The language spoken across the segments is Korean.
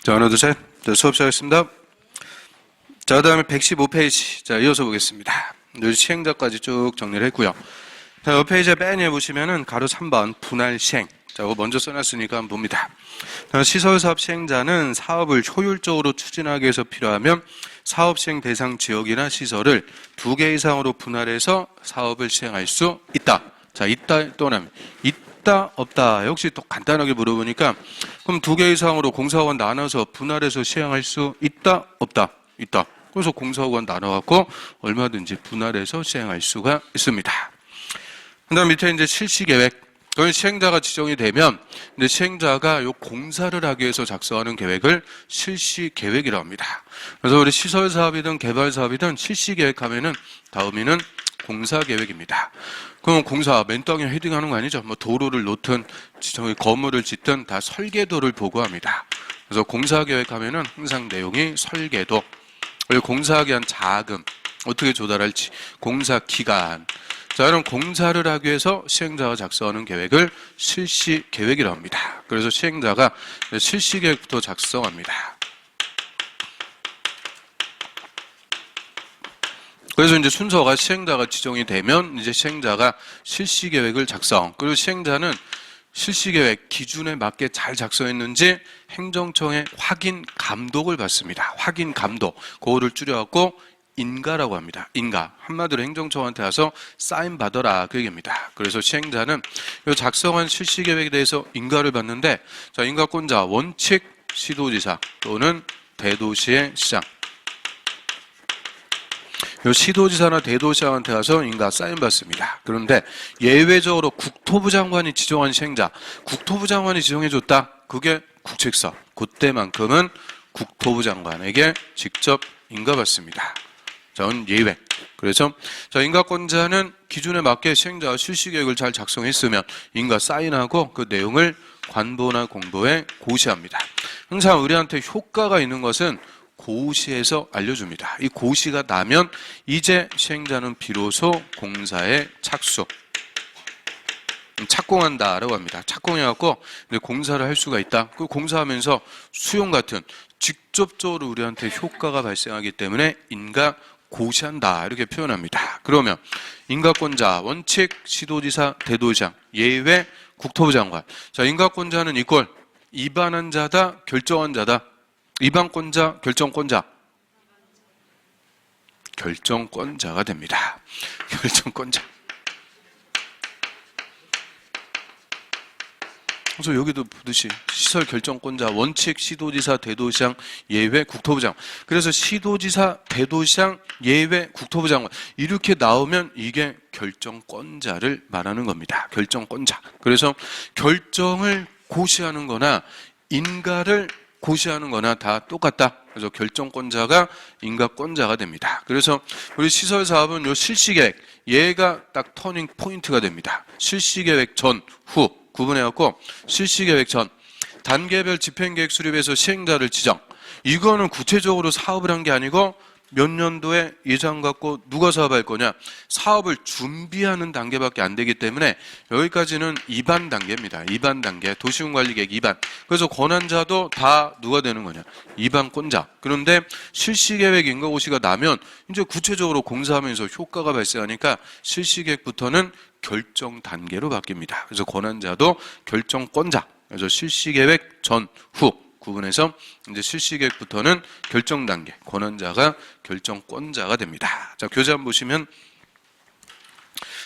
자, 하나, 둘, 셋. 자, 수업 시작하겠습니다. 자, 그 다음에 115페이지. 자, 이어서 보겠습니다. 여기 시행자까지 쭉 정리를 했고요. 자, 이 페이지에 맨 위에 보시면은 가로 3번 분할 시행. 자, 이거 먼저 써놨으니까 한번 봅니다. 자, 시설사업 시행자는 사업을 효율적으로 추진하기 위해서 필요하면 사업 시행 대상 지역이나 시설을 2개 이상으로 분할해서 사업을 시행할 수 있다. 자, 있다 또는 있다 없다. 역시 또 간단하게 물어보니까 그럼 2개 이상으로 공사원 나눠서 분할해서 시행할 수 있다 없다. 있다. 그래서 공사원 나눠갖고 얼마든지 분할해서 시행할 수가 있습니다. 그 다음 밑에 이제 실시계획. 그건 시행자가 지정이 되면 이제 시행자가 요 공사를 하기 위해서 작성하는 계획을 실시계획이라고 합니다. 그래서 우리 시설사업이든 개발사업이든 실시계획하면은 다음에는 공사계획입니다. 그럼 공사 맨 땅에 헤딩하는 거 아니죠? 뭐 도로를 놓든 건물을 짓든 다 설계도를 보고합니다. 그래서 공사계획하면은 항상 내용이 설계도, 그리고 공사하기 위한 자금 어떻게 조달할지, 공사 기간. 자, 이런 공사를 하기 위해서 시행자가 작성하는 계획을 실시계획이라고 합니다. 그래서 시행자가 실시계획부터 작성합니다. 그래서 이제 순서가 시행자가 지정이 되면 이제 시행자가 실시계획을 작성. 그리고 시행자는 실시계획 기준에 맞게 잘 작성했는지 행정청의 확인 감독을 받습니다. 확인 감독. 그거를 줄여갖고 인가라고 합니다. 인가. 한마디로 행정청한테 와서 사인 받아라. 그 얘기입니다. 그래서 시행자는 이 작성한 실시계획에 대해서 인가를 받는데, 자, 인가권자 원칙 시도지사 또는 대도시의 시장. 이 시도지사나 대도시장한테 가서 인가 사인 받습니다. 그런데 예외적으로 국토부 장관이 지정한 시행자, 국토부 장관이 지정해줬다. 그게 국책사. 그때만큼은 국토부 장관에게 직접 인가 받습니다. 자는 예외. 그래서 자, 인가권자는 기준에 맞게 시행자가 실시계획을 잘 작성했으면 인가 사인하고 그 내용을 관보나 공보에 고시합니다. 항상 우리한테 효과가 있는 것은 고시에서 알려줍니다. 이 고시가 나면 이제 시행자는 비로소 공사에 착공한다라고 합니다. 착공해갖고 공사를 할 수가 있다. 그 공사하면서 수용 같은 직접적으로 우리한테 효과가 발생하기 때문에 인가 고시한다 이렇게 표현합니다. 그러면 인가권자 원칙 시도지사 대도시장 예외 국토부 장관. 자, 인가권자는 이꼴 입안한 자다 결정한 자다. 입안권자 결정권자 결정권자가 됩니다. 결정권자. 그래서 여기도 보듯이 시설 결정권자 원칙 시도지사 대도시장 예외 국토부 장관. 그래서 시도지사 대도시장 예외 국토부 장관 이렇게 나오면 이게 결정권자를 말하는 겁니다. 결정권자. 그래서 결정을 고시하는 거나 인가를 고시하는 거나 다 똑같다. 그래서 결정권자가 인가권자가 됩니다. 그래서 우리 시설사업은 요 실시계획 얘가 딱 터닝 포인트가 됩니다. 실시계획 전, 후 구분해갖고 실시계획 전 단계별 집행계획 수립에서 시행자를 지정. 이거는 구체적으로 사업을 한 게 아니고 몇 년도에 예산 갖고 누가 사업할 거냐 사업을 준비하는 단계밖에 안 되기 때문에 여기까지는 입안 단계입니다. 입안 단계 도시군관리계획 입안. 그래서 권한자도 다 누가 되는 거냐 입안권자. 그런데 실시계획 인가고시가 나면 이제 구체적으로 공사하면서 효과가 발생하니까 실시계획부터는 결정 단계로 바뀝니다. 그래서 권한자도 결정권자. 그래서 실시계획 전, 후 구분해서 이제 실시계획부터는 결정 단계, 권한자가 결정권자가 됩니다. 자, 교재 한번 보시면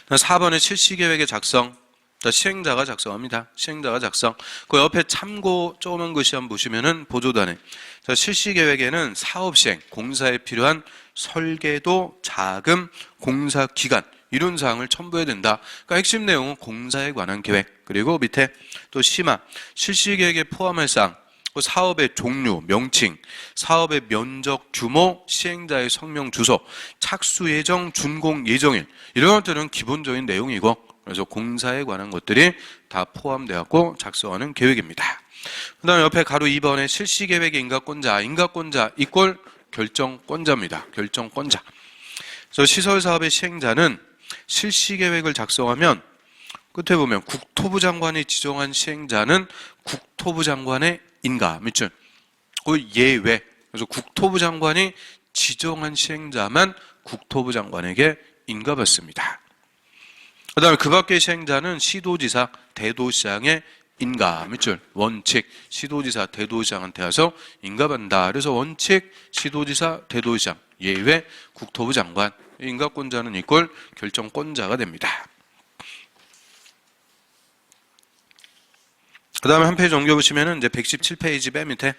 4번의 실시계획의 작성. 자, 시행자가 작성합니다. 시행자가 작성. 그 옆에 참고 조그만 글씨 한번 보시면은 보조단에. 자, 실시계획에는 사업 시행, 공사에 필요한 설계도, 자금, 공사 기간 이런 사항을 첨부해야 된다. 그러니까 핵심 내용은 공사에 관한 계획. 그리고 밑에 또 심화, 실시계획에 포함할 사항. 사업의 종류, 명칭, 사업의 면적, 규모, 시행자의 성명, 주소, 착수 예정, 준공 예정일 이런 것들은 기본적인 내용이고 그래서 공사에 관한 것들이 다 포함되었고 작성하는 계획입니다. 그 다음에 옆에 가로 2번에 실시계획의 인가권자, 인가권자 이꼴 결정권자입니다. 결정권자. 그래서 시설사업의 시행자는 실시계획을 작성하면 끝에 보면 국토부 장관이 지정한 시행자는 국토부 장관의 인가 밑줄 그 예외. 그래서 국토부 장관이 지정한 시행자만 국토부 장관에게 인가받습니다. 그 다음에 그 밖의 시행자는 시도지사, 대도시장의 인가, 밑줄, 원칙, 시도지사, 대도시장한테 와서 인가받는다. 그래서 원칙, 시도지사, 대도시장, 예외, 국토부 장관, 인가권자는 이꼴 결정권자가 됩니다. 그 다음에 한 페이지 넘겨보시면은 이제 117페이지 맨 밑에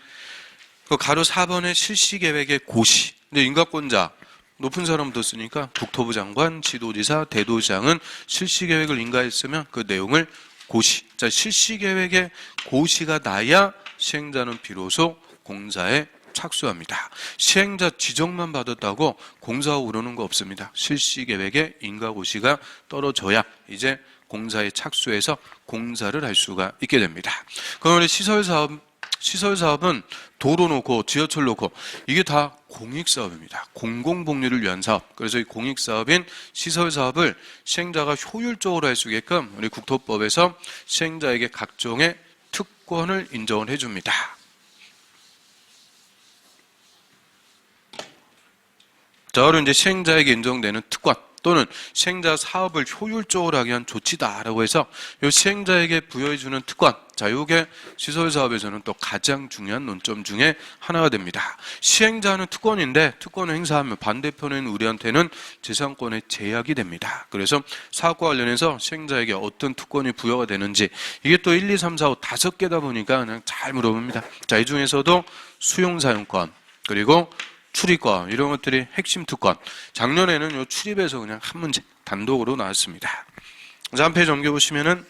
그 가로 4번의 실시계획의 고시. 근데 인가권자, 높은 사람도 쓰니까 국토부 장관, 시도지사, 대도시장은 실시계획을 인가했으면 그 내용을 고시. 자, 실시계획의 고시가 나야 시행자는 비로소 공사에 착수합니다. 시행자 지정만 받았다고 공사하고 그러는 거 없습니다. 실시계획의 인가고시가 떨어져야 이제 공사에 착수해서 공사를 할 수가 있게 됩니다. 그럼 우리 시설사업은 도로 놓고 지하철 놓고 이게 다 공익사업입니다. 공공복리를 위한 사업. 그래서 이 공익사업인 시설사업을 시행자가 효율적으로 할 수 있게끔 우리 국토법에서 시행자에게 각종의 특권을 인정을 해줍니다. 자, 그리고 이제 시행자에게 인정되는 특권 또는 시행자 사업을 효율적으로 하기 위한 조치다라고 해서 이 시행자에게 부여해주는 특권, 자, 이게 시설사업에서는 또 가장 중요한 논점 중에 하나가 됩니다. 시행자는 특권인데 특권을 행사하면 반대편인 우리한테는 재산권의 제약이 됩니다. 그래서 사업과 관련해서 시행자에게 어떤 특권이 부여가 되는지 이게 또 1, 2, 3, 4, 5 5개다 보니까 그냥 잘 물어봅니다. 자, 이 중에서도 수용사용권 그리고 출입권 이런 것들이 핵심 특권. 작년에는 요 출입에서 그냥 한 문제 단독으로 나왔습니다. 자, 한 페이지 넘겨보시면은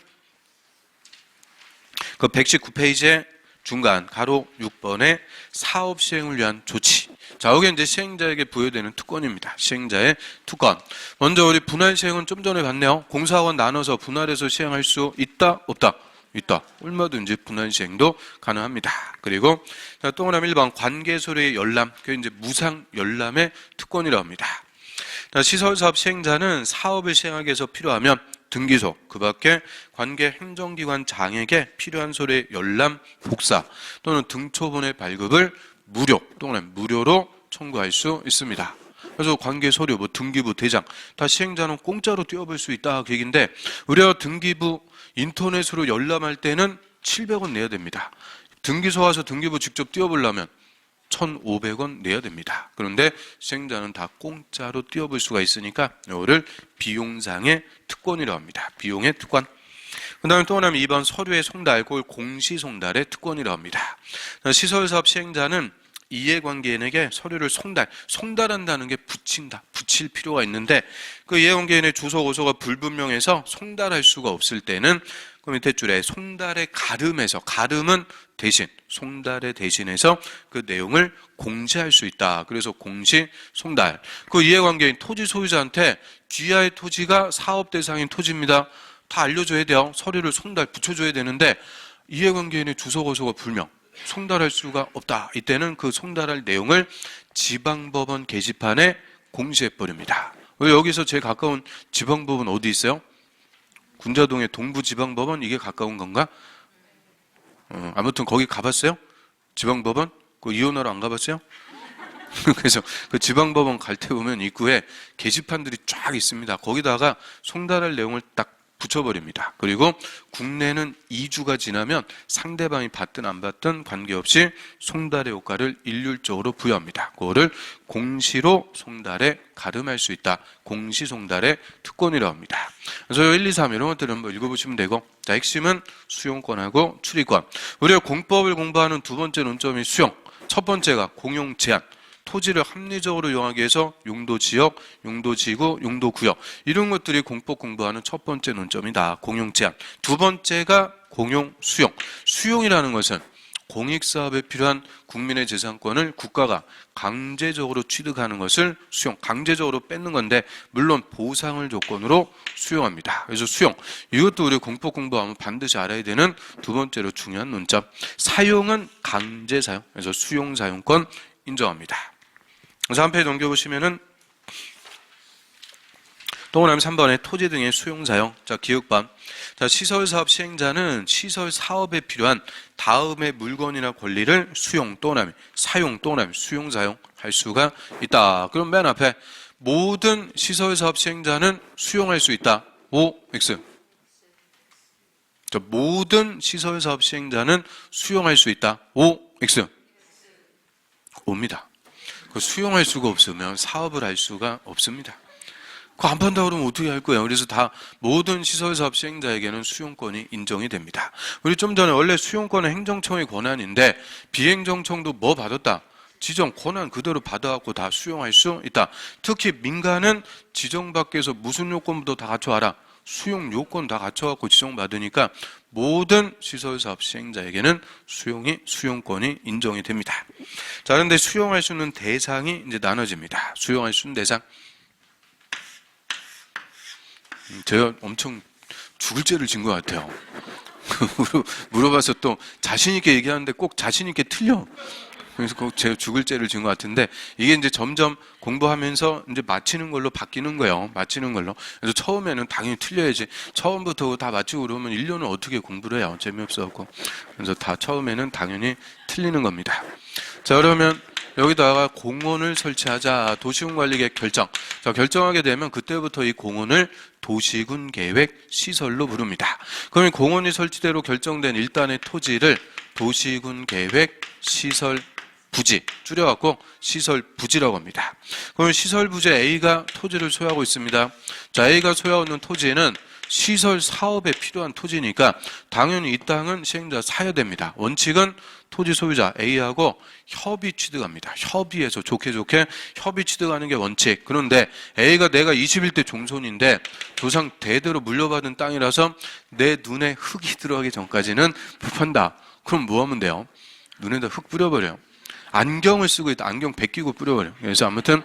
그 119페이지의 중간 가로 6번의 사업 시행을 위한 조치. 자, 여기 이제 시행자에게 부여되는 특권입니다. 시행자의 특권. 먼저 우리 분할 시행은 좀 전에 봤네요. 공사원 나눠서 분할해서 시행할 수 있다, 없다? 있다. 얼마든지 분할 시행도 가능합니다. 그리고 자, 동그라미 1번 관계소리의 열람, 그게 이제 무상 열람의 특권이라고 합니다. 자, 시설사업 시행자는 사업을 시행하기 위해서 필요하면 등기소, 그 밖에 관계 행정기관 장에게 필요한 소리의 열람, 복사 또는 등초본의 발급을 무료로 청구할 수 있습니다. 그래서 관계 서류, 등기부, 대장 다 시행자는 공짜로 띄워볼 수 있다 그 얘기인데 우리가 등기부 인터넷으로 열람할 때는 700원 내야 됩니다. 등기소 와서 등기부 직접 띄워보려면 1,500원 내야 됩니다. 그런데 시행자는 다 공짜로 띄워볼 수가 있으니까 이거를 비용상의 특권이라고 합니다. 비용의 특권. 그 다음에 또 하나는 2번 서류의 송달, 그걸 공시송달의 특권이라고 합니다. 시설사업 시행자는 이해관계인에게 서류를 송달한다는 게 붙일 필요가 있는데 그 이해관계인의 주소, 고소가 불분명해서 송달할 수가 없을 때는 그 밑에 줄에 송달의 가름은 대신, 송달의 대신해서 그 내용을 공시할 수 있다. 그래서 공시, 송달. 그 이해관계인 토지 소유자한테 귀하의 토지가 사업 대상인 토지입니다. 다 알려줘야 돼요. 서류를 붙여줘야 되는데 이해관계인의 주소, 고소가 불명. 송달할 수가 없다. 이때는 그 송달할 내용을 지방법원 게시판에 공시해버립니다. 여기서 제일 가까운 지방법원 어디 있어요? 군자동의 동부지방법원 이게 가까운 건가? 아무튼 거기 가봤어요? 지방법원? 그 이혼하러 안 가봤어요? 그래서 그 지방법원 갈 때 보면 입구에 게시판들이 쫙 있습니다. 거기다가 송달할 내용을 딱 붙여버립니다. 그리고 국내는 2주가 지나면 상대방이 받든 안 받든 관계없이 송달의 효과를 일률적으로 부여합니다. 그거를 공시로 송달에 가름할 수 있다. 공시 송달의 특권이라고 합니다. 그래서 1, 2, 3 이런 것들을 한번 읽어보시면 되고 자, 핵심은 수용권하고 출입권. 우리가 공법을 공부하는 두 번째 논점이 수용. 첫 번째가 공용 제한. 토지를 합리적으로 이용하기 위해서 용도지역, 용도지구, 용도구역 이런 것들이 공법 공부하는 첫 번째 논점이다. 공용 제한. 두 번째가 공용 수용. 수용이라는 것은 공익사업에 필요한 국민의 재산권을 국가가 강제적으로 취득하는 것을 수용, 강제적으로 뺏는 건데 물론 보상을 조건으로 수용합니다. 그래서 수용, 이것도 우리 공법 공부하면 반드시 알아야 되는 두 번째로 중요한 논점. 사용은 강제 사용, 그래서 수용 사용권 인정합니다. 그래서 한 페이지 넘겨보시면은 또 그다음에 3번에 토지 등의 수용 사용. 자, 기억반. 자, 시설 사업 시행자는 시설 사업에 필요한 다음의 물건이나 권리를 수용 또 그다음에 사용 또 그다음에 수용 사용 할 수가 있다. 그럼 맨 앞에 모든 시설 사업 시행자는 수용할 수 있다. O, X. 자, 모든 시설 사업 시행자는 수용할 수 있다. O, X. O입니다. 그 수용할 수가 없으면 사업을 할 수가 없습니다. 그거 안 판다 그러면 어떻게 할 거예요? 그래서 다 모든 시설사업 시행자에게는 수용권이 인정이 됩니다. 우리 좀 전에 원래 수용권은 행정청의 권한인데 비행정청도 뭐 받았다? 지정 권한 그대로 받아갖고 다 수용할 수 있다. 특히 민간은 지정 밖에서 무슨 요건부터 다 갖춰와라. 수용 요건 다 갖춰갖고 지정받으니까 모든 시설사업 시행자에게는 수용권이 인정이 됩니다. 자, 그런데 수용할 수 있는 대상이 이제 나눠집니다. 수용할 수 있는 대상. 제가 엄청 죽을 죄를 진 것 같아요. 물어봐서 또 자신있게 얘기하는데 꼭 자신있게 틀려. 그래서 꼭 제가 죽을 죄를 진 것 같은데 이게 이제 점점 공부하면서 이제 맞히는 걸로 바뀌는 거예요. 맞히는 걸로. 그래서 처음에는 당연히 틀려야지. 처음부터 다 맞히고 그러면 1년을 어떻게 공부를 해요. 재미없어갖고. 그래서 다 처음에는 당연히 틀리는 겁니다. 자, 그러면 여기다가 공원을 설치하자. 도시군관리계획 결정. 자, 결정하게 되면 그때부터 이 공원을 도시군계획 시설로 부릅니다. 그러면 공원이 설치대로 결정된 일단의 토지를 도시군계획 시설 부지, 줄여갖고 시설부지라고 합니다. 그러면 시설부지 A가 토지를 소유하고 있습니다. 자, A가 소유하고 있는 토지는 시설 사업에 필요한 토지니까 당연히 이 땅은 시행자가 사야 됩니다. 원칙은 토지 소유자 A하고 협의 취득합니다. 협의해서 좋게 협의 취득하는 게 원칙. 그런데 A가 내가 21대 종손인데 조상 대대로 물려받은 땅이라서 내 눈에 흙이 들어가기 전까지는 못 판다. 그럼 뭐 하면 돼요? 눈에다 흙 뿌려버려요. 안경을 쓰고 있다. 안경 벗기고 뿌려버려요. 그래서 아무튼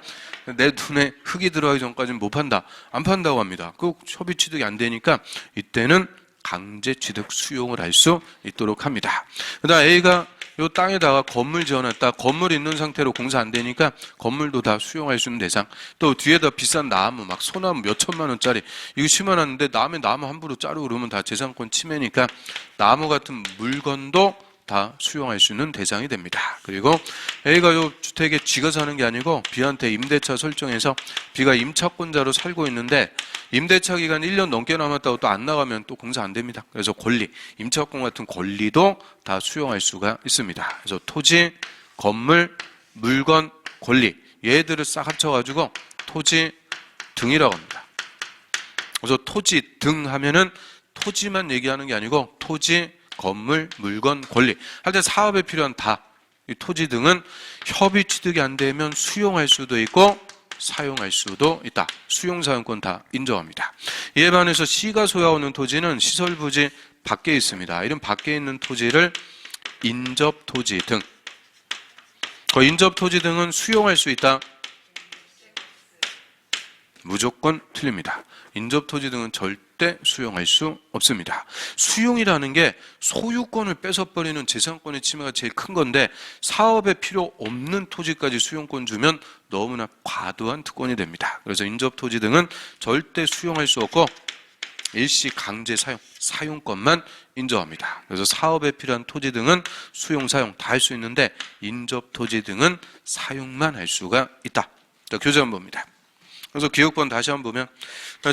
내 눈에 흙이 들어가기 전까지는 못 판다. 안 판다고 합니다. 그 협의 취득이 안 되니까 이때는 강제 취득 수용을 할 수 있도록 합니다. 그다음 A가 이 땅에다가 건물 지어놨다. 건물 있는 상태로 공사 안 되니까 건물도 다 수용할 수 있는 대상. 또 뒤에다 비싼 나무, 막 소나무 몇 천만 원짜리 이거 심어놨는데 남의 나무 함부로 자르고 그러면 다 재산권 침해니까 나무 같은 물건도 다 수용할 수 있는 대상이 됩니다. 그리고 A가 요 주택에 지가 사는 게 아니고 B한테 임대차 설정해서 B가 임차권자로 살고 있는데 임대차 기간 1년 넘게 남았다고 또 안 나가면 또 공사 안 됩니다. 그래서 권리, 임차권 같은 권리도 다 수용할 수가 있습니다. 그래서 토지, 건물, 물건, 권리 얘들을 싹 합쳐가지고 토지 등이라고 합니다. 그래서 토지 등 하면은 토지만 얘기하는 게 아니고 토지, 건물, 물건, 권리 할 때 사업에 필요한 다 이 토지 등은 협의 취득이 안 되면 수용할 수도 있고 사용할 수도 있다. 수용 사용권 다 인정합니다. 이에 반해서 C가 소유하는 토지는 시설부지 밖에 있습니다. 이런 밖에 있는 토지를 인접토지 등. 그 인접토지 등은 수용할 수 있다. 무조건 틀립니다. 인접토지 등은 절대 수용할 수 없습니다. 수용이라는 게 소유권을 뺏어버리는 재산권의 침해가 제일 큰 건데 사업에 필요 없는 토지까지 수용권 주면 너무나 과도한 특권이 됩니다. 그래서 인접토지 등은 절대 수용할 수 없고 일시 강제 사용권만 인정합니다. 그래서 사업에 필요한 토지 등은 수용, 사용 다 할 수 있는데 인접토지 등은 사용만 할 수가 있다. 자, 교재 한번 봅니다. 그래서 기억본 다시 한번 보면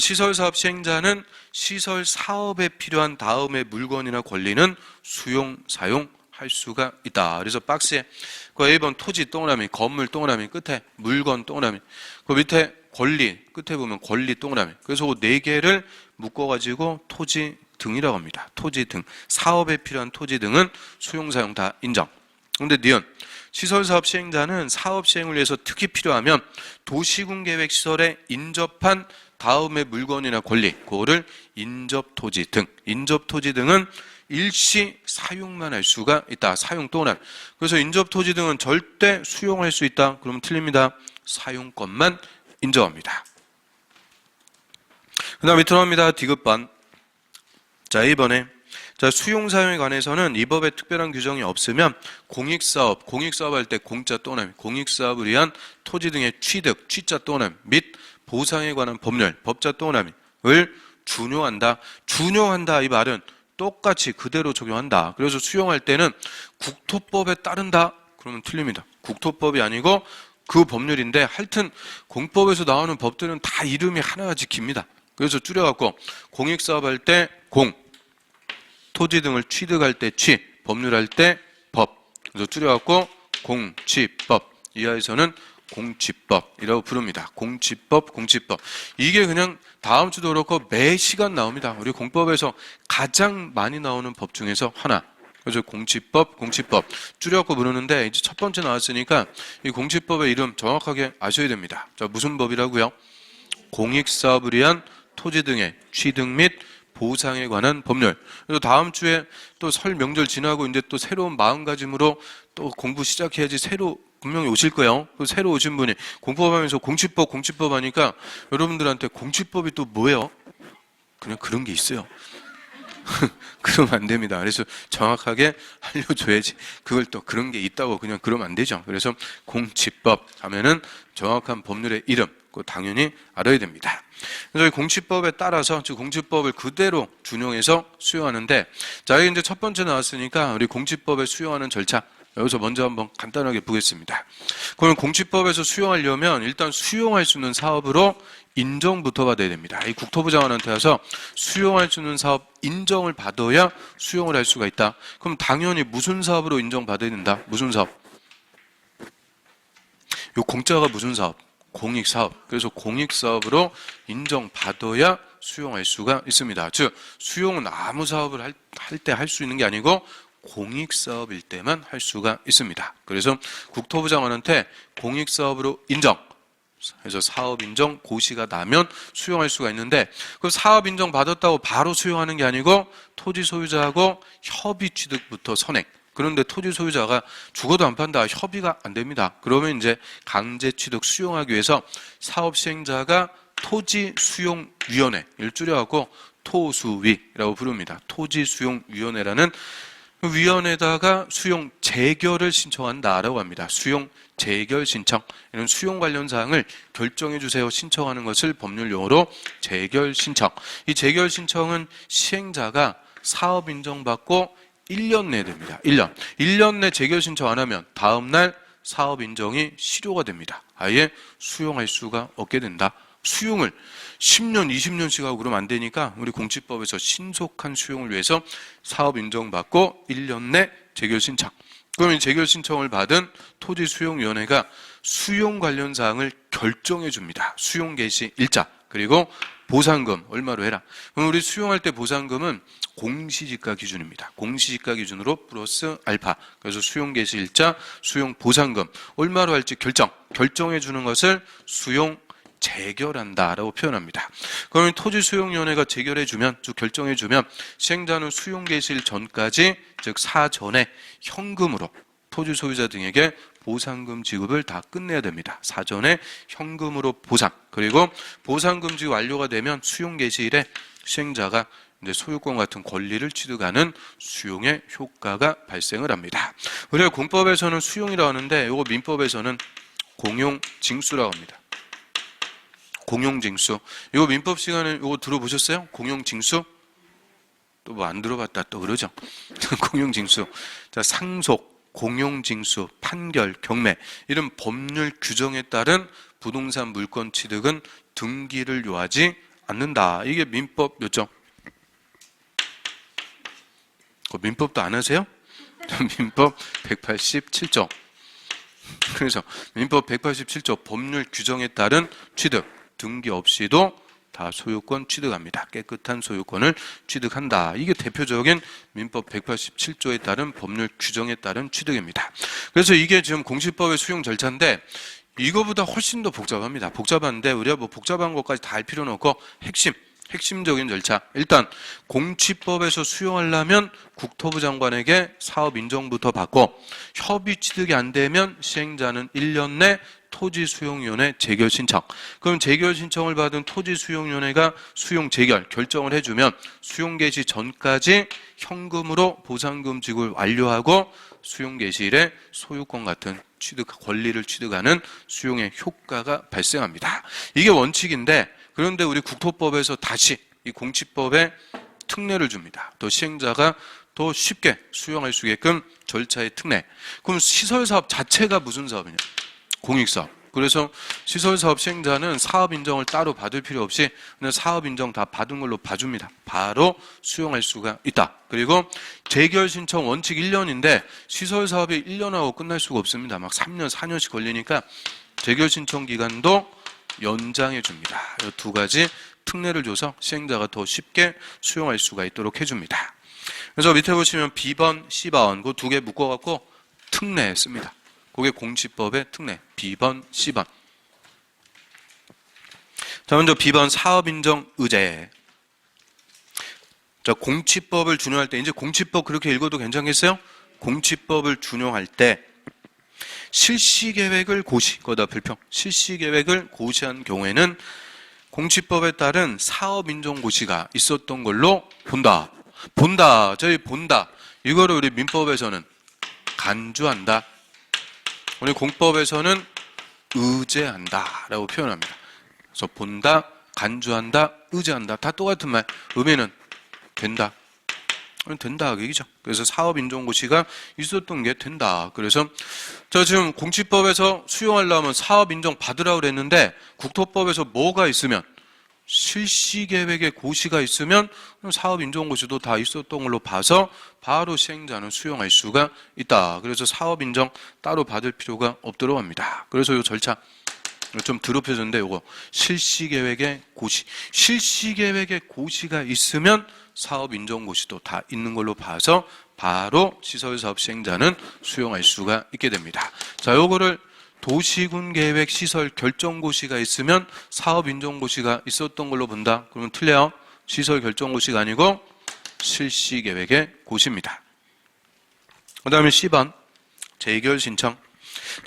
시설사업 시행자는 시설 사업에 필요한 다음의 물건이나 권리는 수용, 사용할 수가 있다. 그래서 박스에 그 A번 토지 동그라미, 건물 동그라미, 끝에 물건 동그라미, 그 밑에 권리, 끝에 보면 권리 동그라미. 그래서 그 네 개를 묶어가지고 토지 등이라고 합니다. 토지 등. 사업에 필요한 토지 등은 수용, 사용 다 인정. 그런데 니은 시설사업 시행자는 사업 시행을 위해서 특히 필요하면 도시군계획 시설에 인접한 다음의 물건이나 권리, 그거를 인접토지 등. 인접토지 등은 일시 사용만 할 수가 있다. 사용 또는. 그래서 인접토지 등은 절대 수용할 수 있다. 그러면 틀립니다. 사용권만 인정합니다. 그 다음 밑으로 합니다. 디귿반. 자, 이번에 자, 수용 사용에 관해서는 이 법에 특별한 규정이 없으면 공익사업 할 때 공자 또는 공익사업을 위한 토지 등의 취득, 취자 또는 및 보상에 관한 법률, 법자 동그라미를 준용한다. 준용한다 이 말은 똑같이 그대로 적용한다. 그래서 수용할 때는 국토법에 따른다. 그러면 틀립니다. 국토법이 아니고 그 법률인데 하여튼 공법에서 나오는 법들은 다 이름이 하나같이 깁니다. 그래서 줄여갖고 공익사업할 때 공, 토지 등을 취득할 때 취, 법률할 때 법. 그래서 줄여갖고 공취법. 이하에서는 공취법이라고 부릅니다. 공취법, 공취법. 이게 그냥 다음 주도 그렇고 매 시간 나옵니다. 우리 공법에서 가장 많이 나오는 법 중에서 하나. 그래서 공취법, 공취법. 줄여갖고 부르는데 이제 첫 번째 나왔으니까 이 공취법의 이름 정확하게 아셔야 됩니다. 자, 무슨 법이라고요? 공익사업을 위한 토지 등의 취득 및 보상에 관한 법률. 그래서 다음 주에 또 설 명절 지나고 이제 또 새로운 마음가짐으로 또 공부 시작해야지 새로 분명히 오실 거예요. 새로 오신 분이 공법하면서 공취법, 공취법 하니까 여러분들한테 공취법이 또 뭐예요? 그냥 그런 게 있어요. 그러면 안 됩니다. 그래서 정확하게 알려줘야지. 그걸 또 그런 게 있다고 그냥 그러면 안 되죠. 그래서 공취법 하면은 정확한 법률의 이름, 그거 당연히 알아야 됩니다. 그래서 이 공취법에 따라서 즉 공취법을 그대로 준용해서 수용하는데, 자, 이제 첫 번째 나왔으니까 우리 공취법에 수용하는 절차 여기서 먼저 한번 간단하게 보겠습니다. 그러면 공취법에서 수용하려면 일단 수용할 수 있는 사업으로 인정부터 받아야 됩니다. 이 국토부 장관한테 와서 수용할 수 있는 사업 인정을 받아야 수용을 할 수가 있다. 그럼 당연히 무슨 사업으로 인정받아야 된다? 무슨 사업? 요 공짜가 무슨 사업? 공익사업. 그래서 공익사업으로 인정받아야 수용할 수가 있습니다. 즉 수용은 아무 사업을 할 때 할 수 있는 게 아니고 공익사업일 때만 할 수가 있습니다. 그래서 국토부 장관한테 공익사업으로 인정, 그래서 사업인정 고시가 나면 수용할 수가 있는데, 그 사업인정 받았다고 바로 수용하는 게 아니고 토지 소유자하고 협의 취득부터 선행. 그런데 토지 소유자가 죽어도 안 판다, 협의가 안 됩니다. 그러면 이제 강제 취득 수용하기 위해서 사업 시행자가 토지 수용위원회를 줄여갖고 토수위라고 부릅니다. 토지 수용위원회라는 위원회에다가 수용 재결을 신청한다라고 합니다. 수용 재결 신청. 이런 수용 관련 사항을 결정해 주세요 신청하는 것을 법률 용어로 재결 신청. 이 재결 신청은 시행자가 사업 인정받고 1년 내에 됩니다. 1년 내 재결 신청 안 하면 다음 날 사업 인정이 실효가 됩니다. 아예 수용할 수가 없게 된다. 수용을 10년, 20년씩 하고 그러면 안 되니까 우리 공취법에서 신속한 수용을 위해서 사업 인정받고 1년 내 재결 신청. 그러면 재결 신청을 받은 토지수용위원회가 수용 관련 사항을 결정해 줍니다. 수용 개시 일자, 그리고 보상금 얼마로 해라. 그럼 우리 수용할 때 보상금은 공시지가 기준입니다. 공시지가 기준으로 플러스 알파. 그래서 수용 개시 일자, 수용 보상금 얼마로 할지 결정해 주는 것을 수용 재결한다라고 표현합니다. 그러면 토지수용위원회가 재결해주면, 즉 결정해주면 시행자는 수용 개시일 전까지, 즉 사전에 현금으로 토지 소유자 등에게 보상금 지급을 다 끝내야 됩니다. 사전에 현금으로 보상, 그리고 보상금 지급 완료가 되면 수용 개시일에 시행자가 이제 소유권 같은 권리를 취득하는 수용의 효과가 발생을 합니다. 우리가 공법에서는 수용이라고 하는데 이거 민법에서는 공용징수라고 합니다. 공용징수. 이거 민법 시간에 이거 들어보셨어요? 공용징수? 또 뭐 안 들어봤다 또 그러죠? 공용징수. 자, 상속, 공용징수, 판결, 경매 이런 법률 규정에 따른 부동산 물권 취득은 등기를 요하지 않는다. 이게 민법 몇 점? 민법도 안 하세요? 민법 187조. 그래서 민법 187조 법률 규정에 따른 취득 등기 없이도 다 소유권 취득합니다. 깨끗한 소유권을 취득한다. 이게 대표적인 민법 187조에 따른 법률 규정에 따른 취득입니다. 그래서 이게 지금 공시법의 수용 절차인데 이거보다 훨씬 더 복잡합니다. 복잡한데 우리가 뭐 복잡한 것까지 다 할 필요는 없고 핵심적인 절차. 일단 공취법에서 수용하려면 국토부 장관에게 사업 인정부터 받고 협의 취득이 안 되면 시행자는 1년 내 토지수용위원회 재결 신청. 그럼 재결 신청을 받은 토지수용위원회가 수용 재결 결정을 해주면 수용 개시 전까지 현금으로 보상금 지급을 완료하고 수용 개시일에 소유권 같은 권리를 취득하는 수용의 효과가 발생합니다. 이게 원칙인데, 그런데 우리 국토법에서 다시 이 공치법에 특례를 줍니다. 더 시행자가 더 쉽게 수용할 수 있게끔 절차의 특례. 그럼 시설사업 자체가 무슨 사업이냐? 공익사업. 그래서 시설사업 시행자는 사업 인정을 따로 받을 필요 없이 그냥 사업 인정 다 받은 걸로 봐줍니다. 바로 수용할 수가 있다. 그리고 재결 신청 원칙 1년인데 시설사업이 1년하고 끝날 수가 없습니다. 막 3년, 4년씩 걸리니까 재결 신청 기간도 연장해 줍니다. 이 두 가지 특례를 줘서 시행자가 더 쉽게 수용할 수가 있도록 해줍니다. 그래서 밑에 보시면 B번, C번 그 두 개 묶어갖고 특례했습니다. 그게 공치법의 특례. B번, C번. 자, 먼저 B번 사업인정 의제. 자, 공치법을 준용할 때, 이제 공치법 그렇게 읽어도 괜찮겠어요? 공치법을 준용할 때, 실시계획을 고시, 거기다 불평. 실시계획을 고시한 경우에는 공치법에 따른 사업인정고시가 있었던 걸로 본다. 본다. 저희 본다. 이거를 우리 민법에서는 간주한다. 우리 공법에서는 의제한다 라고 표현합니다. 그래서 본다, 간주한다, 의제한다 다 똑같은 말. 의미는 된다. 된다 그 얘기죠. 그래서 사업인정고시가 있었던 게 된다. 그래서 저 지금 공치법에서 수용하려면 사업인정 받으라고 그랬는데 국토법에서 뭐가 있으면 실시계획의 고시가 있으면 사업인정고시도 다 있었던 걸로 봐서 바로 시행자는 수용할 수가 있다. 그래서 사업인정 따로 받을 필요가 없도록 합니다. 그래서 이 절차 좀 드럽혀졌는데 요거 실시계획의 고시. 실시계획의 고시가 있으면 사업인정고시도 다 있는 걸로 봐서 바로 시설사업 시행자는 수용할 수가 있게 됩니다. 자, 요거를 도시군계획 시설 결정고시가 있으면 사업인정고시가 있었던 걸로 본다. 그러면 틀려요. 시설 결정고시가 아니고 실시계획의 고시입니다. 그 다음에 C번 재결신청.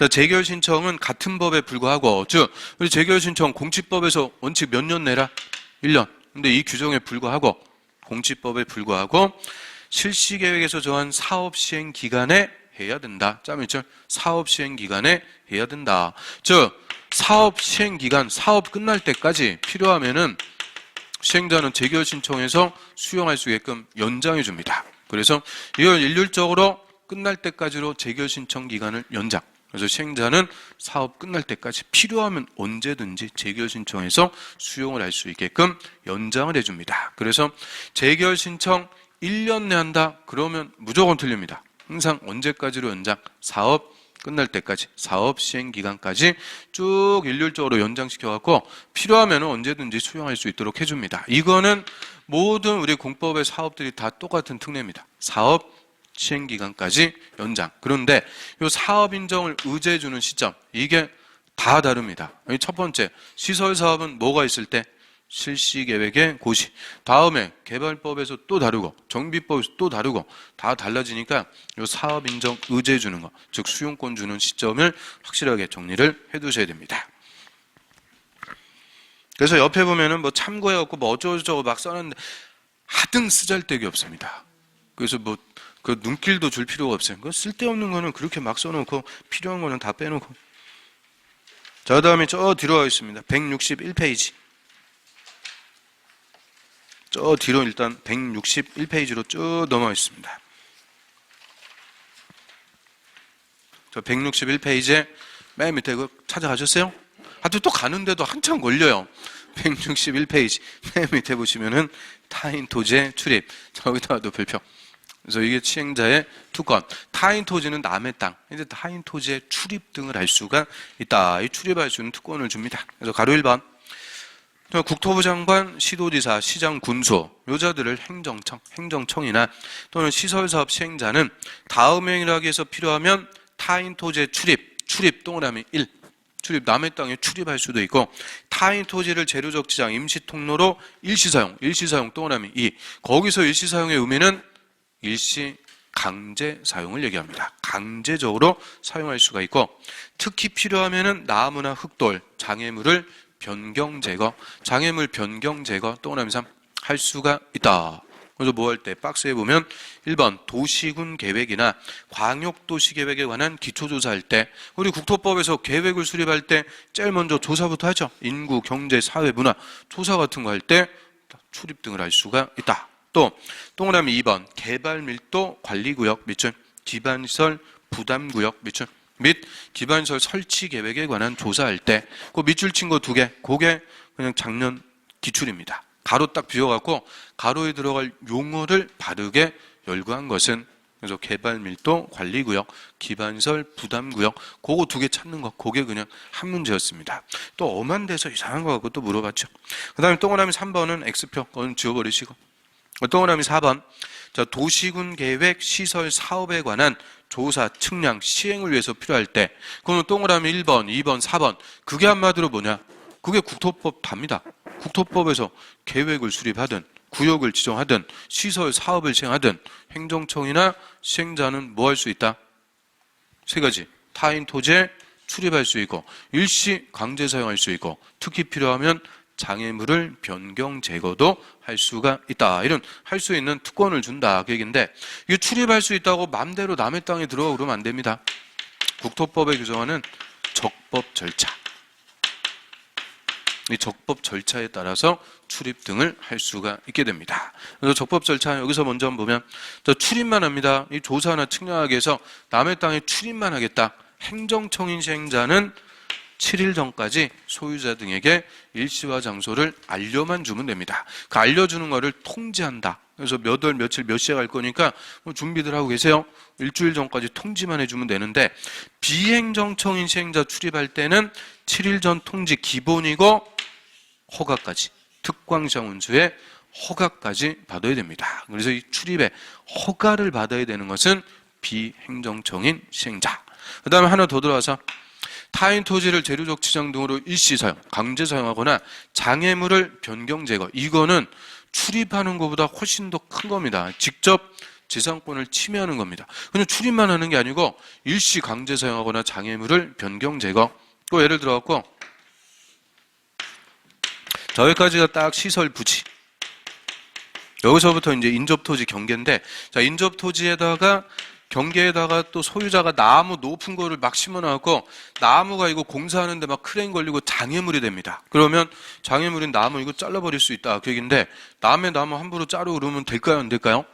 재결신청은 같은 법에 불과하고, 즉 우리 재결신청 공치법에서 원칙 몇 년 내라? 1년. 근데 이 규정에 불과하고 공치법에 불과하고 실시계획에서 정한 사업시행 기간에 해야 된다. 짬이죠. 사업시행 기간에 해야 된다. 즉 사업시행 기간, 사업 끝날 때까지 필요하면은 시행자는 재결신청해서 수용할 수 있게끔 연장해 줍니다. 그래서 이걸 일률적으로 끝날 때까지로 재결신청 기간을 연장. 그래서 시행자는 사업 끝날 때까지 필요하면 언제든지 재결신청해서 수용을 할 수 있게끔 연장을 해줍니다. 그래서 재결신청 1년 내 한다? 그러면 무조건 틀립니다. 항상 언제까지로 연장? 사업 끝날 때까지, 사업 시행 기간까지 쭉 일률적으로 연장시켜갖고 필요하면 언제든지 수용할 수 있도록 해줍니다. 이거는 모든 우리 공법의 사업들이 다 똑같은 특례입니다. 사업 시행 기간까지 연장. 그런데 이 사업 인정을 의제해 주는 시점, 이게 다 다릅니다. 첫 번째, 시설 사업은 뭐가 있을 때? 실시계획의 고시. 다음에 개발법에서 또 다르고 정비법에서 또 다르고 다 달라지니까 이 사업 인정 의제해 주는 거, 즉 수용권 주는 시점을 확실하게 정리를 해 두셔야 됩니다. 그래서 옆에 보면은 뭐 참고해갖고 뭐 어쩌고저쩌고 막 써놨는데 하등 쓰잘데기 없습니다. 그래서 뭐 그 눈길도 줄 필요가 없어요. 그 쓸데없는 거는 그렇게 막 써놓고 필요한 거는 다 빼놓고. 자, 그 다음에 저 뒤로 가겠습니다. 161페이지. 저 뒤로 일단 161페이지로 쭉 넘어가 있습니다. 저 161페이지에 맨 밑에 그거 찾아가셨어요? 하여튼 또 가는데도 한참 걸려요. 161페이지 맨 밑에 보시면은 타인 토지의 출입. 저기다가도 별표. 그래서 이게 시행자의 특권. 타인 토지는 남의 땅. 이제 타인 토지의 출입 등을 할 수가 있다. 이 출입할 수 있는 특권을 줍니다. 그래서 가로 1번. 국토부 장관, 시도지사, 시장, 군수, 요자들을 행정청이나 또는 시설사업 시행자는 다음 행위를 하기 위해서 필요하면 타인 토지의 출입 동그라미 1. 출입, 남의 땅에 출입할 수도 있고, 타인 토지를 재료적 지장, 임시 통로로 일시사용 동그라미 2. 거기서 일시사용의 의미는 일시 강제 사용을 얘기합니다. 강제적으로 사용할 수가 있고, 특히 필요하면은 나무나 흙돌, 장애물을 변경 제거, 장애물 변경 제거 동그라미 3 할 수가 있다. 그래서 뭐 할 때 박스에 보면 1번 도시군 계획이나 광역도시 계획에 관한 기초조사할 때, 우리 국토법에서 계획을 수립할 때 제일 먼저 조사부터 하죠. 인구, 경제, 사회, 문화 조사 같은 거 할 때 출입 등을 할 수가 있다. 또 동그라미 2번 개발밀도 관리구역 밑줄 기반시설 부담구역 밑줄 및 기반시설 설치 계획에 관한 조사할 때 그 밑줄 친 거 2개, 그게 그냥 작년 기출입니다. 가로 딱 비워갖고 가로에 들어갈 용어를 바르게 열거한 것은, 그래서 개발밀도 관리구역, 기반시설 부담구역, 그거 2개 찾는 거, 그게 그냥 한 문제였습니다. 또 엄한 데서 이상한 거 갖고 또 물어봤죠. 그 다음에 동그라미 3번은 X표, 그건 지워버리시고, 동그라미 4번 자, 도시군 계획 시설 사업에 관한 조사, 측량, 시행을 위해서 필요할 때, 그러면 동그라미 1번, 2번, 4번 그게 한마디로 뭐냐? 그게 국토법 답니다. 국토법에서 계획을 수립하든 구역을 지정하든 시설 사업을 시행하든 행정청이나 시행자는 뭐 할 수 있다? 3가지. 타인 토지에 출입할 수 있고 일시 강제 사용할 수 있고 특히 필요하면 장애물을 변경 제거도 할 수가 있다. 이런 할 수 있는 특권을 준다 그 얘기인데, 이게 출입할 수 있다고 마음대로 남의 땅에 들어가 그러면 안 됩니다. 국토법에 규정하는 적법 절차, 이 적법 절차에 따라서 출입 등을 할 수가 있게 됩니다. 그래서 적법 절차 여기서 먼저 한번 보면 출입만 합니다. 이 조사나 측량하기 위해서 남의 땅에 출입만 하겠다. 행정청인 시행자는 7일 전까지 소유자 등에게 일시와 장소를 알려만 주면 됩니다. 그 알려주는 거를 통지한다. 그래서 몇 월 며칠 몇 시에 갈 거니까 뭐 준비들 하고 계세요. 일주일 전까지 통지만 해주면 되는데, 비행정청인 시행자 출입할 때는 7일 전 통지 기본이고 허가까지, 특광시장 운수의 허가까지 받아야 됩니다. 그래서 이 출입에 허가를 받아야 되는 것은 비행정청인 시행자. 그 다음에 하나 더 들어와서 타인 토지를 재료적 지정 등으로 일시 사용, 강제 사용하거나 장애물을 변경 제거, 이거는 출입하는 것보다 훨씬 더 큰 겁니다. 직접 재산권을 침해하는 겁니다. 그냥 출입만 하는 게 아니고 일시 강제 사용하거나 장애물을 변경 제거. 또 예를 들어갖고 저기까지가 딱 시설 부지. 여기서부터 이제 인접토지 경계인데, 자, 인접토지에다가 경계에다가 또 소유자가 나무 높은 거를 막 심어놔갖고 나무가 이거 공사하는데 막 크레인 걸리고 장애물이 됩니다. 그러면 장애물인 나무 이거 잘라버릴 수 있다 그 얘기인데, 남의 나무 함부로 자르고 그러면 될까요 안 될까요?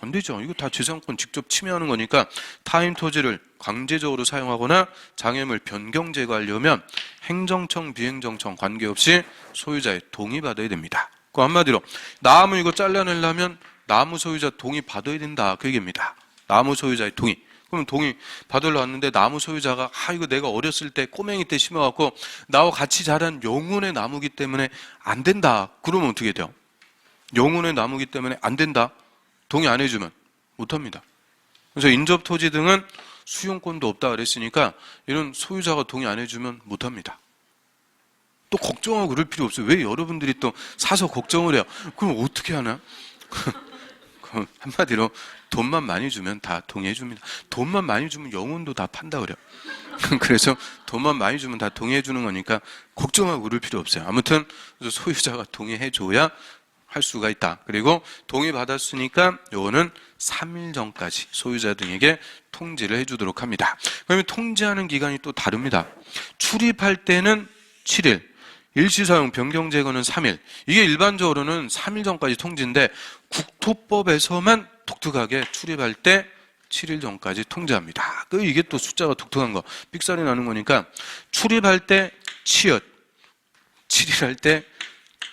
안 되죠. 이거 다 재산권 직접 침해하는 거니까 타인 토지를 강제적으로 사용하거나 장애물 변경 제거하려면 행정청, 비행정청 관계없이 소유자의 동의 받아야 됩니다. 그 한마디로 나무 이거 잘라내려면 나무 소유자 동의 받아야 된다 그 얘기입니다. 나무 소유자의 동의. 그럼 동의 받으러 왔는데 나무 소유자가 이거 내가 어렸을 때 꼬맹이 때 심어갖고 나와 같이 자란 영혼의 나무기 때문에 안 된다. 그러면 어떻게 돼요? 영혼의 나무기 때문에 안 된다. 동의 안 해주면 못합니다. 그래서 인접토지 등은 수용권도 없다 그랬으니까 이런 소유자가 동의 안 해주면 못합니다. 또 걱정하고 그럴 필요 없어요. 왜 여러분들이 또 사서 걱정을 해요? 그럼 어떻게 하나? 한마디로 돈만 많이 주면 다 동의해 줍니다. 돈만 많이 주면 영혼도 다 판다 그래요. 그래서 돈만 많이 주면 다 동의해 주는 거니까 걱정하고 그럴 필요 없어요. 아무튼 소유자가 동의해 줘야 할 수가 있다. 그리고 동의 받았으니까 요거는 3일 전까지 소유자 등에게 통지를 해주도록 합니다. 그러면 통지하는 기간이 또 다릅니다. 출입할 때는 7일, 일시사용 변경 제거는 3일. 이게 일반적으로는 3일 전까지 통지인데 국토법에서만 독특하게 출입할 때 7일 전까지 통지합니다. 이게 또 숫자가 독특한 거, 삑사리 나는 거니까 출입할 때 치읓, 7일 할 때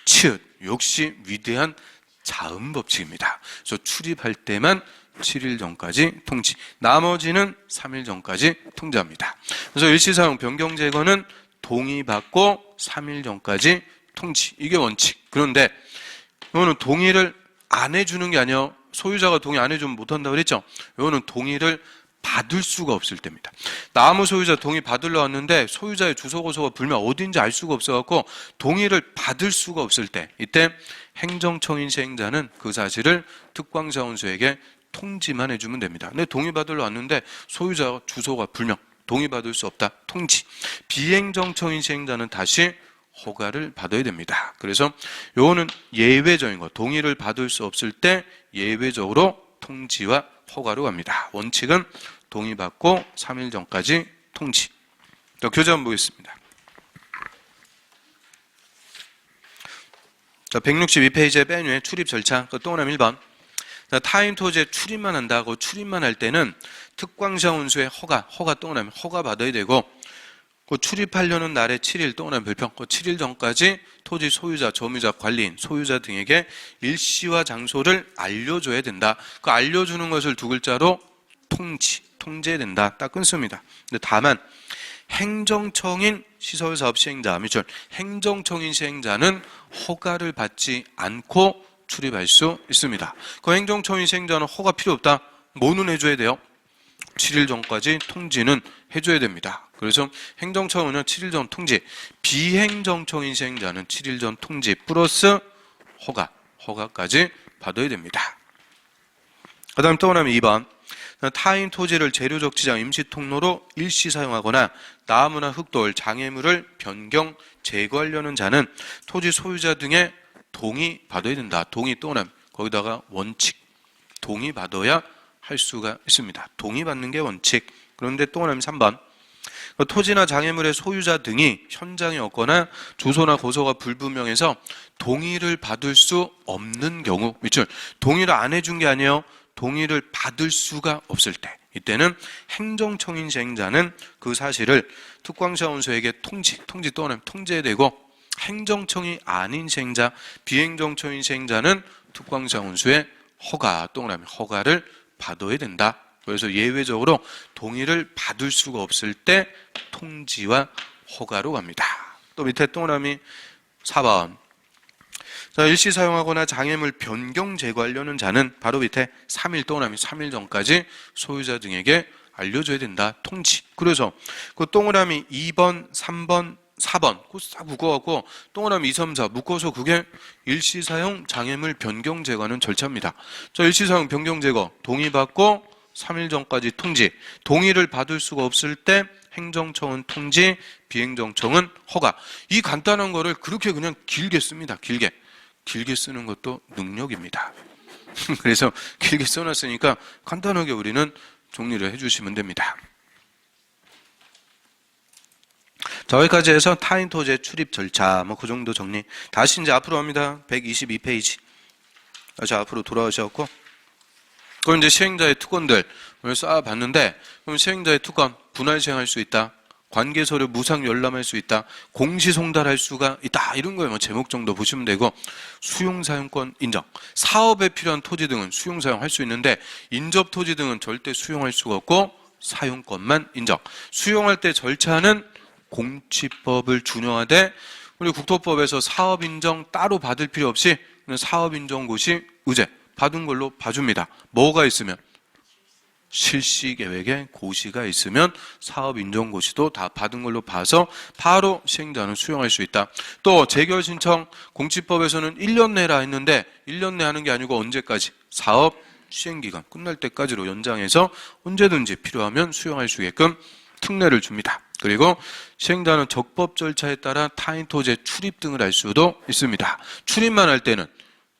치읓. 역시 위대한 자음 법칙입니다. 그래서 출입할 때만 7일 전까지 통지, 나머지는 3일 전까지 통지합니다. 그래서 일시사용 변경 제거는 동의받고 3일 전까지 통지, 이게 원칙. 그런데 이거는 동의를 안 해주는 게 아니에요. 소유자가 동의 안 해주면 못한다고 그랬죠. 이거는 동의를 받을 수가 없을 때입니다. 나무 소유자 동의 받으러 왔는데 소유자의 주소고소가 불명 어딘지 알 수가 없어갖고 동의를 받을 수가 없을 때, 이때 행정청인 시행자는 그 사실을 특광자원수에게 통지만 해주면 됩니다. 근데 동의 받으러 왔는데 소유자 주소가 불명, 동의 받을 수 없다, 통지. 비행정청인 시행자는 다시 허가를 받아야 됩니다. 그래서 요거는 예외적인 거, 동의를 받을 수 없을 때 예외적으로 통지와 허가로 갑니다. 원칙은 동의받고 3일 전까지 통지. 자, 교재 한번 보겠습니다. 자, 162페이지의 맨 위에 출입 절차, 동그라미 1번. 자, 타인 토지에 출입만 한다고 출입만 할 때는 특광시장 운수의 허가 동그라미 허가 받아야 되고, 그 출입하려는 날의 7일 동그라미 별표, 그 7일 전까지 토지 소유자, 점유자, 관리인, 소유자 등에게 일시와 장소를 알려줘야 된다. 그 알려주는 것을 두 글자로 통지해야 된다. 딱 끊습니다. 근데 다만 행정청인 시설사업 시행자, 밑줄 행정청인 시행자는 허가를 받지 않고 출입할 수 있습니다. 그 행정청인 시행자는 허가 필요 없다. 뭐는 해줘야 돼요? 7일 전까지 통지는 해줘야 됩니다. 그래서 행정청은 7일 전 통지, 비행정청인 시행자는 7일 전 통지 플러스 허가까지 받아야 됩니다. 그 다음 동그라미 2번. 타인 토지를 재료적 지장 임시 통로로 일시 사용하거나 나무나 흙돌, 장애물을 변경, 제거하려는 자는 토지 소유자 등의 동의 받아야 된다. 동의 동그라미 거기다가 원칙, 동의 받아야 할 수가 있습니다. 동의 받는 게 원칙. 그런데 동그라미 3번. 토지나 장애물의 소유자 등이 현장에 없거나 주소나 고소가 불분명해서 동의를 받을 수 없는 경우, 밑줄 동의를 안 해준 게 아니에요. 동의를 받을 수가 없을 때, 이때는 행정청인 시행자는 그 사실을 특광시장 운수에게 통지 또는 통지해야 되고, 행정청이 아닌 시행자, 비행정청인 시행자는 특광시장 운수의 동그라미 허가를 받아야 된다. 그래서 예외적으로 동의를 받을 수가 없을 때 통지와 허가로 갑니다. 또 밑에 동그라미 4번. 자, 일시 사용하거나 장애물 변경 제거하려는 자는 바로 밑에 3일 동그라미 3일 전까지 소유자 등에게 알려줘야 된다. 통지. 그래서 그 동그라미 2번, 3번, 4번 그거 싹 묶어갖고 동그라미 2, 3, 4 묶어서 그게 일시 사용 장애물 변경 제거하는 절차입니다. 자, 일시 사용 변경 제거 동의받고 3일 전까지 통지. 동의를 받을 수가 없을 때 행정청은 통지, 비행정청은 허가. 이 간단한 거를 그렇게 그냥 길게 씁니다. 길게 쓰는 것도 능력입니다. 그래서 길게 써놨으니까 간단하게 우리는 정리를 해주시면 됩니다. 자, 여기까지 해서 타인 토지의 출입 절차, 그 정도 정리. 다시 이제 앞으로 갑니다. 122페이지. 다시 앞으로 돌아오셔갖고, 그럼 이제 시행자의 특권들 오늘 쌓아봤는데, 그럼 시행자의 특권, 분할 시행할 수 있다. 관계서류 무상 열람할 수 있다. 공시송달할 수가 있다. 이런 거에 제목 정도 보시면 되고, 수용사용권 인정. 사업에 필요한 토지 등은 수용사용할 수 있는데, 인접 토지 등은 절대 수용할 수가 없고, 사용권만 인정. 수용할 때 절차는 공취법을 준용하되, 우리 국토법에서 사업 인정 따로 받을 필요 없이 사업 인정고시 의제 받은 걸로 봐줍니다. 뭐가 있으면? 실시계획에 고시가 있으면 사업 인정고시도 다 받은 걸로 봐서 바로 시행자는 수용할 수 있다. 또 재결 신청 공취법에서는 1년 내라 했는데 1년 내 하는 게 아니고 언제까지? 사업 시행기간 끝날 때까지로 연장해서 언제든지 필요하면 수용할 수 있게끔 특례를 줍니다. 그리고 시행자는 적법 절차에 따라 타인 토지의 출입 등을 할 수도 있습니다. 출입만 할 때는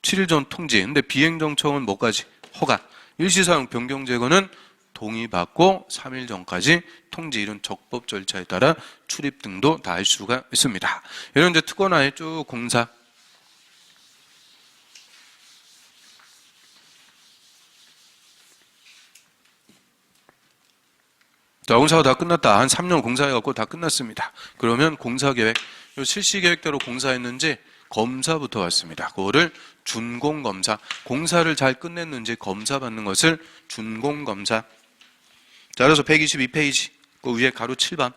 7일 전 통지. 근데 비행정청은 뭐까지? 허가. 일시사용 변경 제거는 동의받고 3일 전까지 통지. 이런 적법 절차에 따라 출입 등도 다 할 수가 있습니다. 이런 이제 특권화에 쭉 공사. 자, 공사가 다 끝났다. 한 3년 공사해갖고 다 끝났습니다. 그러면 공사계획, 실시계획대로 공사했는지 검사부터 왔습니다. 그거를 준공검사, 공사를 잘 끝냈는지 검사받는 것을 준공검사. 자, 그래서 122페이지, 그 위에 가로 7번.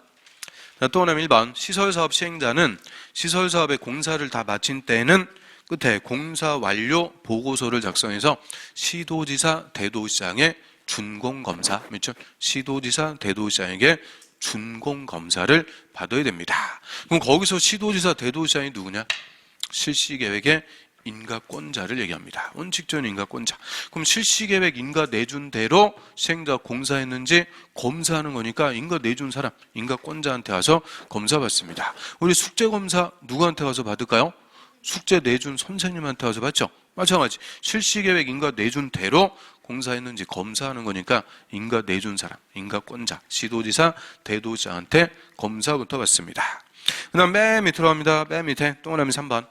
자, 또 하나 1번. 시설사업 시행자는 시설사업의 공사를 다 마친 때에는 끝에 공사 완료 보고서를 작성해서 시도지사, 대도시장에 준공검사, 그렇죠? 시도지사, 대도시장에게 준공검사를 받아야 됩니다. 그럼 거기서 시도지사, 대도시장이 누구냐? 실시계획에 인가권자를 얘기합니다. 원칙적인 인가권자. 그럼 실시계획 인가 내준 대로 시행자 공사했는지 검사하는 거니까 인가 내준 사람, 인가권자한테 와서 검사 받습니다. 우리 숙제검사 누구한테 가서 받을까요? 숙제 내준 선생님한테 와서 받죠. 마찬가지 실시계획 인가 내준 대로 공사했는지 검사하는 거니까 인가 내준 사람, 인가권자, 시도지사, 대도지사한테 검사부터 받습니다. 그 다음 맨 밑으로 갑니다. 맨 밑에 동그라미 3번.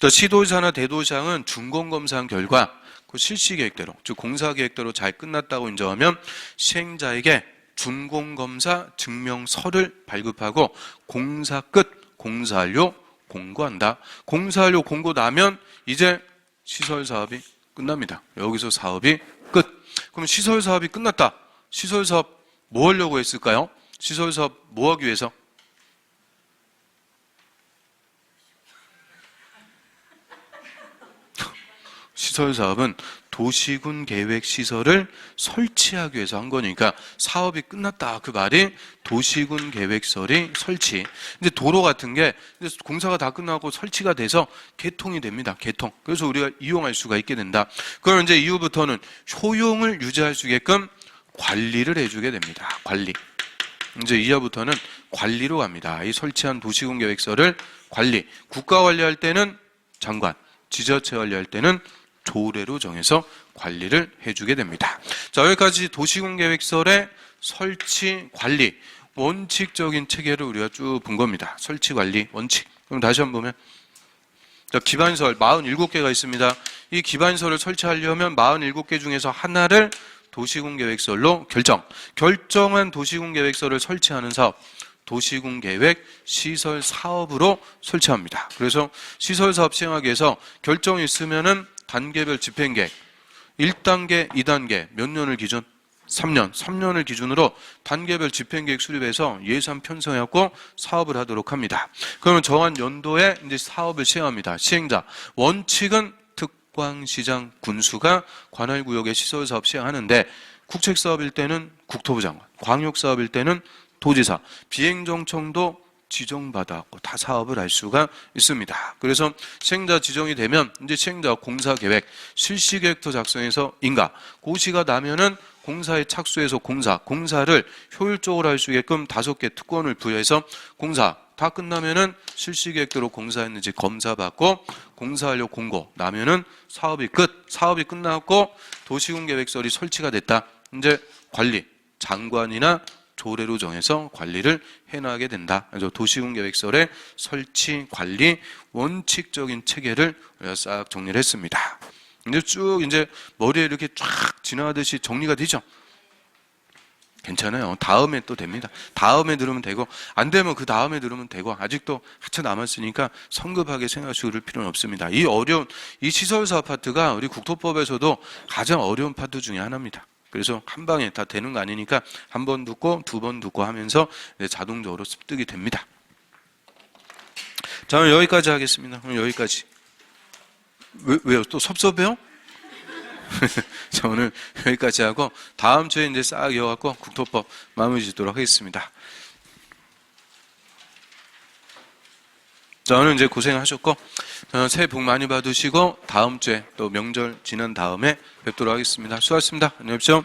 시도지사나 대도지사는 준공검사한 결과 그 실시계획대로, 즉 공사계획대로 잘 끝났다고 인정하면 시행자에게 준공검사 증명서를 발급하고 공사 끝, 공사완료 공고한다. 공사완료 공고 나면 이제 시설사업이 끝납니다. 여기서 사업이 끝. 그럼 시설사업이 끝났다. 시설사업 뭐 하려고 했을까요? 시설사업 뭐 하기 위해서? 시설사업은 도시군 계획 시설을 설치하기 위해서 한 거니까 사업이 끝났다. 그 말이 도시군 계획설이 설치. 이제 도로 같은 게 이제 공사가 다 끝나고 설치가 돼서 개통이 됩니다. 개통. 그래서 우리가 이용할 수가 있게 된다. 그럼 이제 이후부터는 효용을 유지할 수 있게끔 관리를 해주게 됩니다. 관리. 이제 이하부터는 관리로 갑니다. 이 설치한 도시군 계획설을 관리. 국가 관리할 때는 장관, 지자체 관리할 때는 조례로 정해서 관리를 해주게 됩니다. 자, 여기까지 도시군계획설의 설치, 관리, 원칙적인 체계를 우리가 쭉 본 겁니다. 설치, 관리, 원칙. 그럼 다시 한번 보면 자, 기반설 47개가 있습니다. 이 기반설을 설치하려면 47개 중에서 하나를 도시군계획설로 결정한 도시군계획설을 설치하는 사업, 도시군계획 시설 사업으로 설치합니다. 그래서 시설 사업 시행하기 위해서 결정이 있으면은 단계별 집행계획 1단계, 2단계 몇 년을 기준? 3년. 3년을 기준으로 단계별 집행계획 수립해서 예산 편성해갖고 사업을 하도록 합니다. 그러면 정한 연도에 이제 사업을 시행합니다. 시행자. 원칙은 특광시장 군수가 관할구역의 시설사업 시행하는데 국책사업일 때는 국토부 장관, 광역사업일 때는 도지사, 비행정청도 지정받아갖고 다 사업을 할 수가 있습니다. 그래서 시행자 지정이 되면 이제 시행자 공사계획, 실시계획도 작성해서 인가, 고시가 나면은 공사에 착수해서 공사를 효율적으로 할 수 있게끔 5개 특권을 부여해서 공사 다 끝나면은 실시계획대로 공사했는지 검사받고 공사완료 공고 나면은 사업이 끝. 사업이 끝나고 도시군계획설이 설치가 됐다. 이제 관리, 장관이나 조례로 정해서 관리를 해나가게 된다. 그래서 도시군계획설의 설치, 관리, 원칙적인 체계를 우리가 싹 정리를 했습니다. 이제 쭉 이제 머리에 이렇게 쫙 지나가듯이 정리가 되죠? 괜찮아요. 다음에 또 됩니다. 다음에 들으면 되고, 안 되면 그 다음에 들으면 되고, 아직도 한참 남았으니까 성급하게 생각하실 필요는 없습니다. 이 시설사업 파트가 우리 국토법에서도 가장 어려운 파트 중에 하나입니다. 그래서 한 방에 다 되는 거 아니니까 한 번 듣고 두 번 듣고 하면서 자동적으로 습득이 됩니다. 자, 오늘 여기까지 하겠습니다. 오늘 여기까지. 왜요? 또 섭섭해요? 자, 오늘 여기까지 하고 다음 주에 이제 싹 이어갖고 국토법 마무리 짓도록 하겠습니다. 자, 오늘 이제 고생하셨고 새해 복 많이 받으시고 다음 주에 또 명절 지난 다음에 뵙도록 하겠습니다. 수고하셨습니다. 안녕히 계십시오.